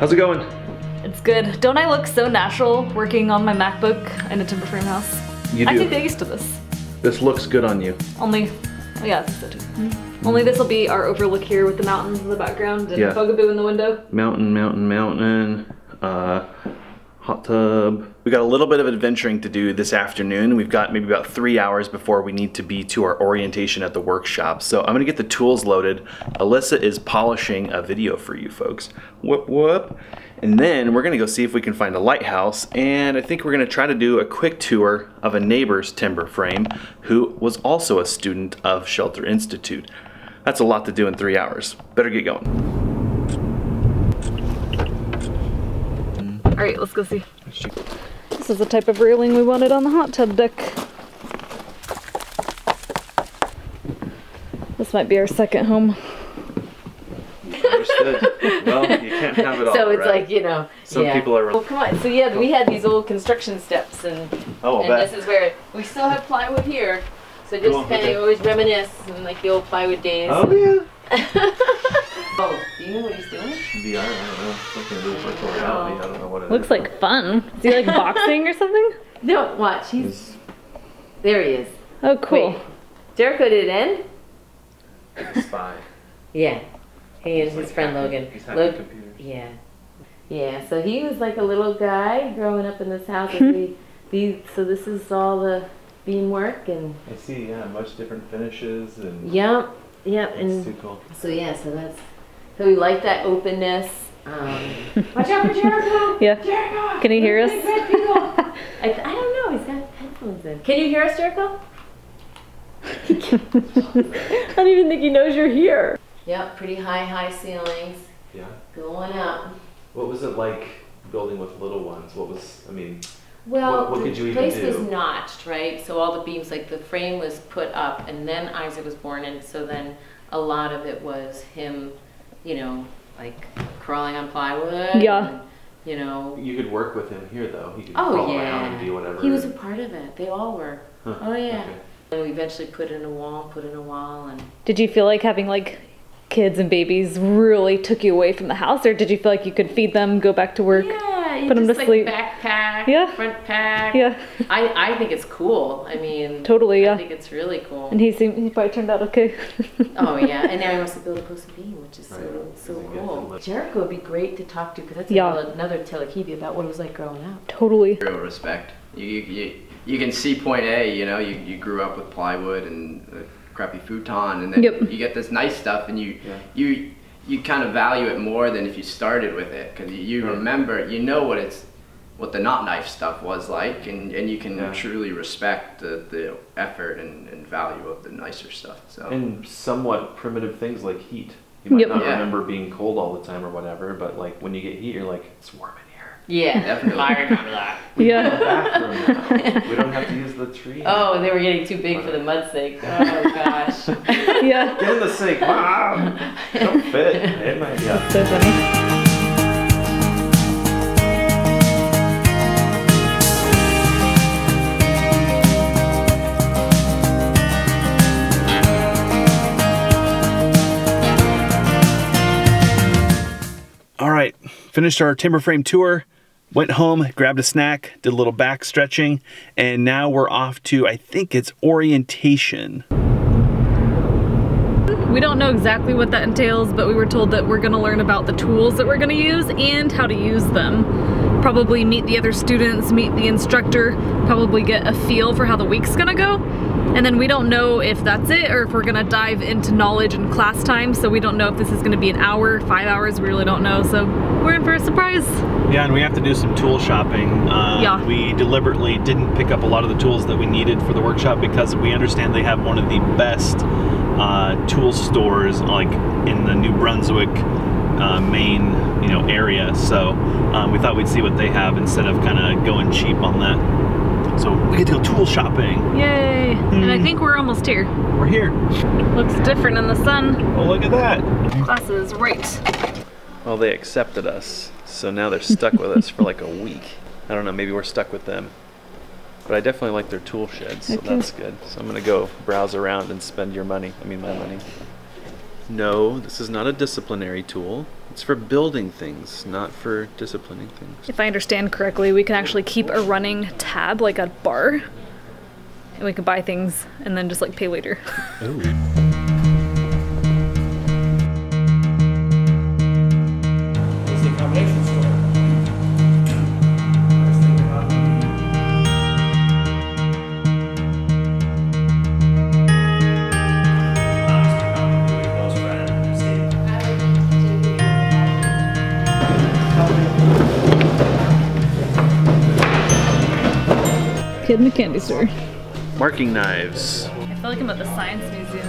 How's it going? It's good. Don't I look so natural working on my MacBook in a timber frame house? You do. I think they're used to this. This looks good on you. Only, oh yeah, I think so too. Only this will be our overlook here with the mountains in the background and Bugaboo in the window. Mountain, mountain, mountain. Hot tub. We got a little bit of adventuring to do this afternoon. We've got maybe about 3 hours before we need to be to our orientation at the workshop. So I'm gonna get the tools loaded. Alyssa is polishing a video for you folks. Whoop, whoop. And then we're gonna go see if we can find a lighthouse. And I think we're gonna try to do a quick tour of a neighbor's timber frame who was also a student of Shelter Institute. That's a lot to do in 3 hours. Better get going. All right, let's go see. This is the type of railing we wanted on the hot tub deck. This might be our second home. Understood. Well, you can't have it all. So it's right? like, you know. Some people are. Well, come on. So yeah, we had these old construction steps, and this is where we still have plywood here. So just kind of always reminisce and like the old plywood days. Oh yeah. Oh, do you know what he's doing? VR, I don't know. Something to do with virtual reality. I don't know what it is. Looks like fun. Is he like boxing or something? No, watch. He's there. He is. Oh, cool. Wait, Jericho did it end? Like a spy. Yeah. He and his friend Logan. He's hacking computers. Yeah. Yeah. So he was like a little guy growing up in this house. So this is all the beam work and. I see. Yeah, much different finishes and. Yep. Yep. That's And too cool. so yeah. So that's. So we like that openness. Watch out for Jericho! Yeah. Jericho! Can he hear us? I don't know. He's got headphones in. Can you hear us, Jericho? I don't even think he knows you're here. Yep. Pretty high ceilings. Yeah. Going up. What was it like building with little ones? What was, I mean, Well, what could you even the place do? was notched, right? So all the beams, like the frame was put up, and then Isaac was born, and so then a lot of it was him, you know, like crawling on plywood. Yeah. And, you know. You could work with him here though. He could crawl around and do whatever. He was a part of it. They all were. Huh. Oh yeah. Okay. And we eventually put in a wall, and. Did you feel like having like kids and babies really took you away from the house, or did you feel like you could feed them, go back to work? Yeah, you put them just to like sleep? Backpack, front pack. Yeah. I think it's cool. I mean. Totally, yeah. I think it's really cool. And he probably turned out okay. Oh yeah, and now he wants to build a posted beam, which is so cool. Jericho would be great to talk to because that's another telekibi about what it was like growing up. Totally. Real respect. You can see point A. You know, you grew up with plywood and a crappy futon, and then you get this nice stuff, and you kind of value it more than if you started with it because you remember, you know what the not knife stuff was like, and you can truly respect the effort and value of the nicer stuff. So and somewhat primitive things like heat. You might not remember being cold all the time or whatever, but like when you get heat, you're like, it's warm in here. Yeah, definitely. I remember that. Yeah. Bathroom now. We don't have to use the tree. Oh, they were getting too big for the mud sink. Oh gosh. Yeah. Get in the sink. Wow. Don't fit. It might, yeah. So funny. All right, finished our timber frame tour, went home, grabbed a snack, did a little back stretching, and now we're off to, I think it's orientation. We don't know exactly what that entails, but we were told that we're gonna learn about the tools that we're gonna use and how to use them. Probably meet the other students, meet the instructor, probably get a feel for how the week's gonna go. And then we don't know if that's it or if we're gonna dive into knowledge and class time, so we don't know if this is gonna be an hour, 5 hours, we really don't know, so we're in for a surprise. Yeah, and we have to do some tool shopping. We deliberately didn't pick up a lot of the tools that we needed for the workshop because we understand they have one of the best tool stores like in the New Brunswick, Maine, area. So we thought we'd see what they have instead of kind of going cheap on that. So we get to go tool shopping. Yay! And I think we're almost here. We're here. Looks different in the sun. Oh, look at that. Classes, right. Well, they accepted us, so now they're stuck with us for like a week. I don't know, maybe we're stuck with them. But I definitely like their tool sheds, so that's good. So I'm gonna go browse around and spend my money. No, this is not a disciplinary tool. It's for building things, not for disciplining things. If I understand correctly, we can actually keep a running tab, like a bar, and we can buy things and then just like pay later. Ooh. It's the combination store. Kid in the candy store. Marking knives. I feel like I'm at the Science Museum.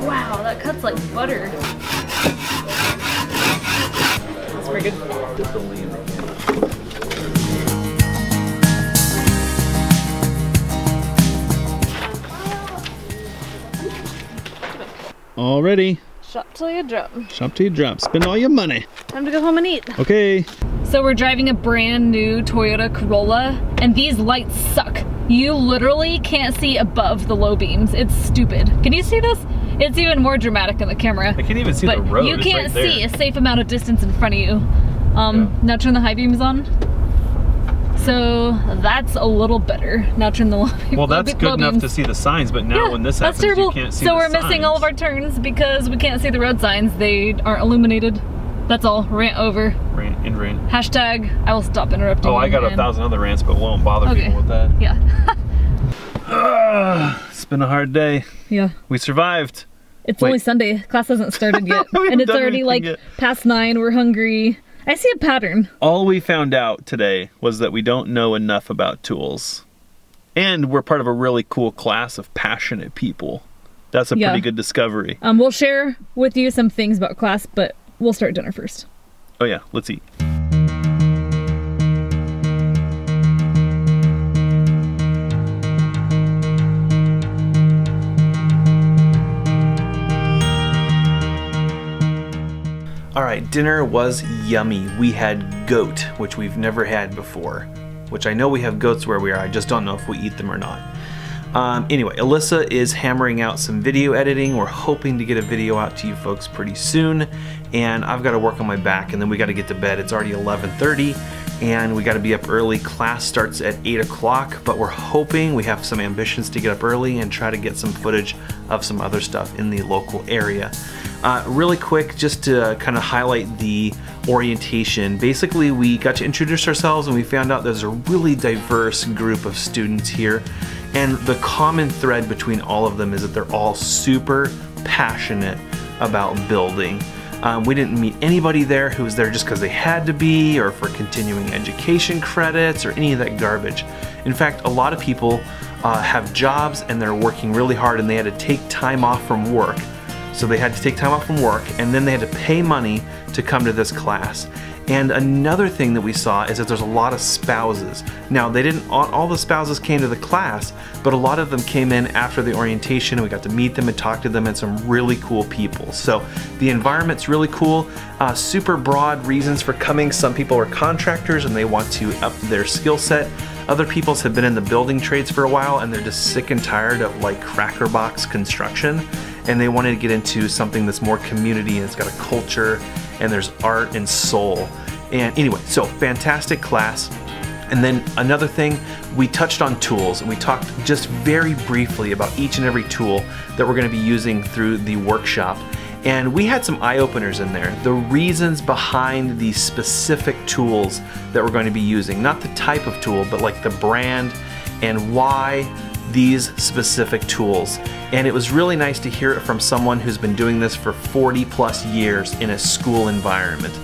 Wow, that cuts like butter. That's pretty good. All ready. Shop till you drop. Shop till you drop. Spend all your money. Time to go home and eat. Okay. So we're driving a brand new Toyota Corolla, and these lights suck. You literally can't see above the low beams. It's stupid. Can you see this? It's even more dramatic in the camera. I can't even see the road. You can't it's right see a safe amount of distance in front of you. Now turn the high beams on. So that's a little better. Now turn the low beams. Well, that's good enough to see the signs, but now when this happens, you can't see the signs. So we're missing all of our turns because we can't see the road signs. They aren't illuminated. That's all. Rant over. Rant and rant. Hashtag, I will stop interrupting. Oh, I got 1,000 other rants, but won't bother people with that. Yeah. It's been a hard day. Yeah. We survived. It's only Sunday. Class hasn't started yet. And it's already like past 9. We're hungry. I see a pattern. All we found out today was that we don't know enough about tools. And we're part of a really cool class of passionate people. That's a pretty good discovery. We'll share with you some things about class, but we'll start dinner first. Oh yeah, let's eat. All right, dinner was yummy. We had goat, which we've never had before, which I know we have goats where we are. I just don't know if we eat them or not. Anyway, Alyssa is hammering out some video editing. We're hoping to get a video out to you folks pretty soon, and I've got to work on my back, and then we got to get to bed. It's already 11:30, and we got to be up early. Class starts at 8 o'clock, but we're hoping, we have some ambitions to get up early and try to get some footage of some other stuff in the local area. Really quick, just to kind of highlight the orientation. Basically, we got to introduce ourselves and we found out there's a really diverse group of students here. And the common thread between all of them is that they're all super passionate about building. We didn't meet anybody there who was there just because they had to be, or for continuing education credits, or any of that garbage. In fact, a lot of people have jobs and they're working really hard and they had to take time off from work. So they had to take time off from work, and then they had to pay money to come to this class. And another thing that we saw is that there's a lot of spouses. Now, they didn't, all the spouses came to the class, but a lot of them came in after the orientation, and we got to meet them and talk to them, and some really cool people. So the environment's really cool. Super broad reasons for coming. Some people are contractors and they want to up their skill set. Other people have been in the building trades for a while and they're just sick and tired of like cracker box construction, and they wanted to get into something that's more community and it's got a culture and there's art and soul. And anyway, so fantastic class. And then another thing, we touched on tools, and we talked just very briefly about each and every tool that we're going to be using through the workshop. And we had some eye-openers in there. The reasons behind the specific tools that we're going to be using. Not the type of tool, but like the brand and why these specific tools. And it was really nice to hear it from someone who's been doing this for 40 plus years in a school environment.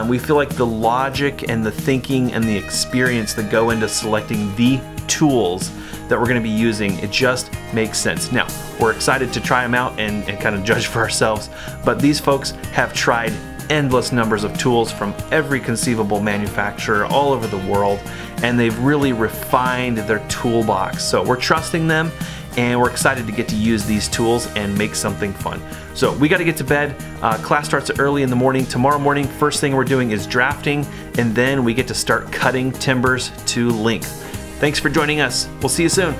We feel like the logic and the thinking and the experience that go into selecting the tools that we're going to be using, it just makes sense. Now, we're excited to try them out and kind of judge for ourselves, but these folks have tried endless numbers of tools from every conceivable manufacturer all over the world, and they've really refined their toolbox. So we're trusting them, and we're excited to get to use these tools and make something fun. So we got to get to bed. Class starts early in the morning. Tomorrow morning, first thing we're doing is drafting, and then we get to start cutting timbers to length. Thanks for joining us. We'll see you soon.